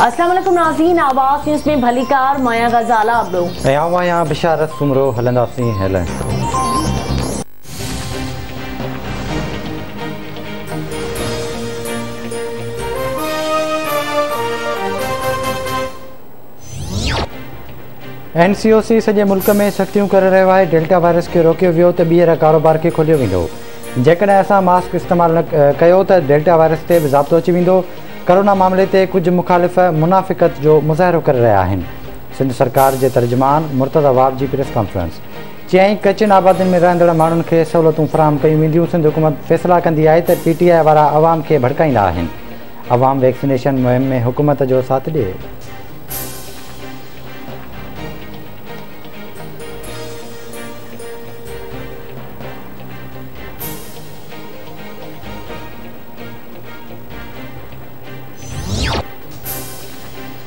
अस्सलाम वालेकुम नाज़रीन, आवाज़ न्यूज़ में भलीकार माया गजाला अबड़ो यहाँ बिशारत सुमरो हलंदासी हेलन। NCOC सॼे मुल्क में सख़्तियूं करे रहियो आहे। डेल्टा वायरस खे रोकियो वियो त ॿीहर कारोबार खे खोलियो वेंदो। जेकॾहिं असां मास्क इस्तेमालु न कयो त डेल्टा वायरस ते बि ज़ाब्तो अची वेंदो। कोरोना मामले ते कुझु मुखालिफ़ मुनाफ़िक़त जो मुज़ाहिरो करे रहिया आहिनि। सिंध सरकार जे तर्जुमान मुर्तज़ा वाब जी प्रेस कॉन्फ्रेंस चयाईं कचियुनि आबादियुनि में रहंदड़ माण्हुनि खे सहूलियतूं फ़राहम कयूं वेंदियूं। सिंध हुकूमत फ़ैसिला कंदी आहे त PTI वारा अवाम खे भड़काईंदा आहिनि। अवाम वैक्सीनेशन मुहिम में हुकूमत जो साथ ॾिए।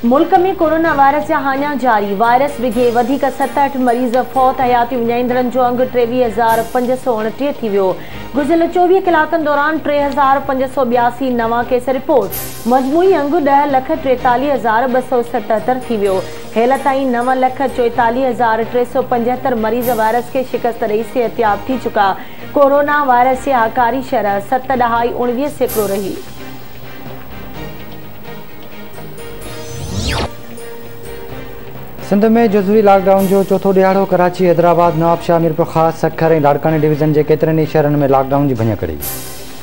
मुल्क में कोरोना वायरस जा हाञा जारी। वायरस विघे वधीक 67 मरीज़ फौत। हयाती विञाईंदड़नि जो अंग 23,529 थी वियो। गुज़िरियल 24 कलाकनि दौरान 3,582 नवां केस रिपोर्ट। मजमूई अंग 10,43,277 थी वियो। हेल ताईं 9,44,375 मरीज़ वायरस खे शिकस्त ॾेई सेहतियाब थी चुका। कोरोना वायरस जी हकारी शरह 7.19% रही। सिंध में जुज़वी लॉकडाउन जो चौथो ॾियारो। कराची, हैदराबाद, नवाबशाह, मीरपुर ख़ास, सखर ऐं लाड़कानी डिवीज़न जे केतिरनि ई शहरनि में लॉकडाउन जी भञकड़ी।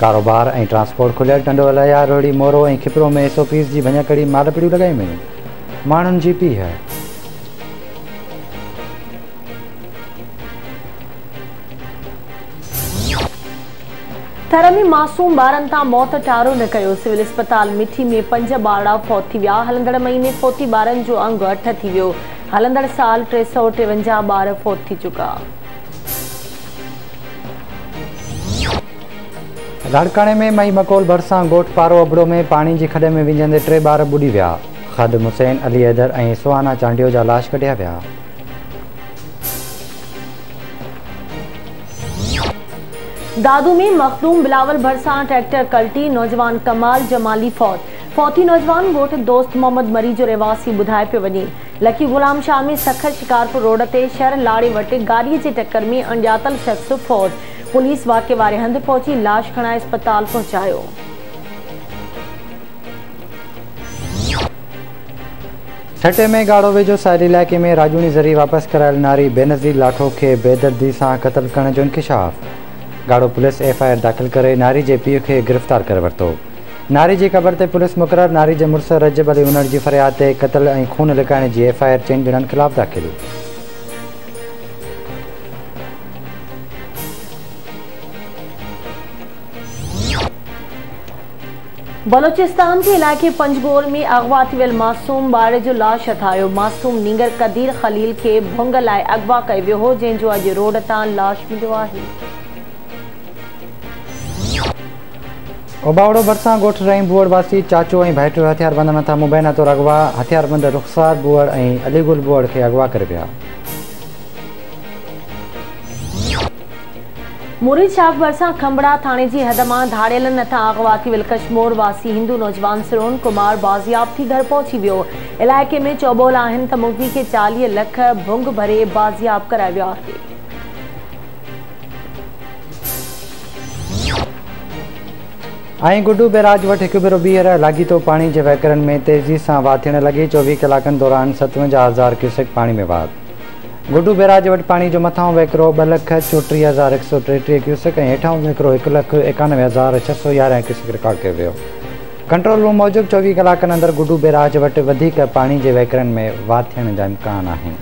कारोबार ऐं ट्रांसपोर्ट खुलियल। टंडो, अलाया, रोहिड़ी, मोरो ऐं खिपरो में SOPs जी भञकड़ी मालपड़ियूं लॻायूं वेयूं। माण्हुनि जी पीउ थर में मासूम ॿारनि तां मौत टारो न कयो। सिविल अस्पताल मिठी में 5 ॿार फौत थी विया। हलंदड़ महीने फौती ॿारनि जो अंग 8 थी वियो। हलंदड़ साल 353 ॿार फौत थी चुका। लाड़काने में मई मकोल भरिसां ॻोठ पारो अबड़ो में पाणी जी खॾ में विझंदे 3 ॿार ॿुॾी विया। ख़ादिम हुसैन, अली हैदर ऐं सुहाना चांडियो जा लाश कढिया विया। दादू में मखदूम बिलावल भरसां ट्रैक्टर कल्टी। नौजवान कमाल जमाली फौत। फौती नौजवान ॻोठ दोस्त मोहम्मद मरी जो रहवासी ॿुधाए पियो वञे। लकी गुलाम शाह में सखर शिकारपुर रोड ते शहर लाड़े वटि गाॾीअ जे टक्कर में अणॼातल शख़्स फौत। पुलिस वाक़े वारे हंधि पहुची लाश खणाए अस्पताल पहुचायो। ठटे में गाड़ो वेझो साहिल इलाइक़े में राजूनी ज़रिए वापसि करायल नारी बेनज़ीर लाठो खे बेदर्दी सां क़त्ल करण जो इंकिशाफ। गाड़ो पुलिस FIR दाख़िल करे नारी जे पीउ खे गिरफ़्तार करे वरितो। नारी जी क़बर ते पुलिस मुक़रर। नारी जे मुड़ुस रजब अली उनड़ जी फ़रियाद ते क़त्ल ऐं खून लिकाइण जी FIR 4 ॼणनि ख़िलाफ़ दाख़िल। बलोचिस्तान जे इलाइक़े पंजगोर में अगवा थी वियल मासूम ॿार जो लाश हथायो। मासूम नींगर कदीर ख़लील खे भुंग लाइ अगवा कयो वियो हो, जंहिंजो अॼु रोड तां लाश मिलियो आहे। ओबावड़ो भरिसां ॻोठ रही बुअड़ वासी चाचो ऐं भाइटियो हथियारबंद नथा मुबैना तौरु अगवा। हथियारबंद रुख़सार बुअड़ ऐं अलीगुल बुअड़ खे अगवा करे विया। मुरीद शाख भरिसां खंबड़ा थाणे जी हद मां धाड़ियल नथा अगवा थी वियल कश्मोर वासी हिंदू नौजवान सिरोन कुमार बाज़ियाब थी घर पहुची वियो। इलाइक़े में चौबोल आहिनि त मुफ़्ती खे 40 लख भुंग भरे बाज़ियाब करायो वियो आहे। ऐं गुड्डू बैराज वटि हिकु भेरो ॿीहर लाॻीतो पाणी जे वहिकरनि में तेज़ी सां वाह थियण लॻी। 24 कलाकनि दौरान 57,000 क्यूसेक पाणी में वाध। गुड्डू बैराज वटि पाणी जो मथां वहिकिरो 2,34,133 क्यूसेक ऐं हेठां वहिकिरो 1,91,611 क्यूसेक रिकॉर्ड कयो वियो। कंट्रोल रूम मूजिबि 24 कलाकनि अंदरि गुड्डू बैराज वटि वधीक पाणी जे वहिकरनि में वाह थियण जा इम्कान आहिनि।